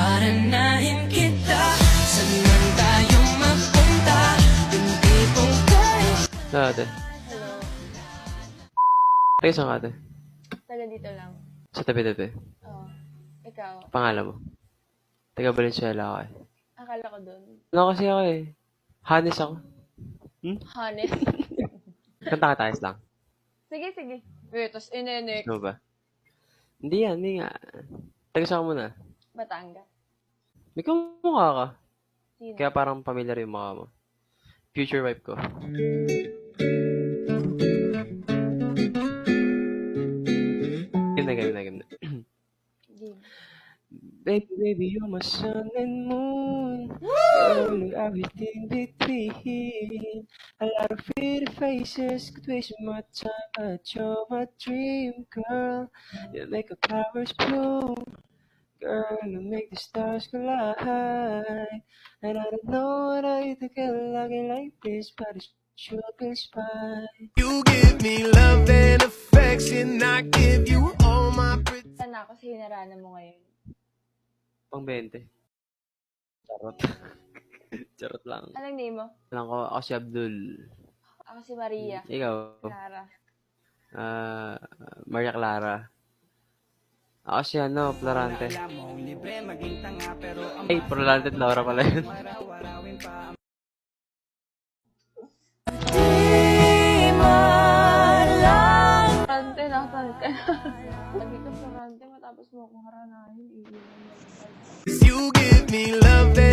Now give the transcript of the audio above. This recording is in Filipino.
Paranahin kita, saan man tayo mapunta, yung tipong kaya. Ate. Hello. Taga saan ka, ate? Taga dito lang. Sa tabi-tabi. Oo. Ikaw. Pangalan mo? Taga Valenzuela ako eh. Akala ko dun. Ano kasi ako eh? Hanes ako. Honey. Kanta ka tayo lang. Sige, sige. Wait, tapos inenek. Ano ba? Hindi yan, hindi nga. Taga saan ka muna? Batangas. May kamukha ka. Sino? Kaya parang familiar yung mukha mo. Future wife ko. Game na. Game. Baby, you're my sun and moon. Girl, you're everything between. A lot of pretty faces could waste my time, but you're my dream, girl. You make the flowers bloom. Girl, you make the stars collide. And I don't know what I to get lucky like this, but it sure feels fine. You give me love and affection, I give you all my pretty. Saan ako sa hinaranan mo ngayon? Pang 20. Charot. Charot lang. Anong name mo? Alam ko, ako si Abdul. Ako si Maria. Ikaw? Clara. Maria Clara. Ako si Florante. Ay, Florante at Laura pala yun. Florante, nakasal ka na. Lagi ka Florante, matapos mo akong haranahin. You give me love and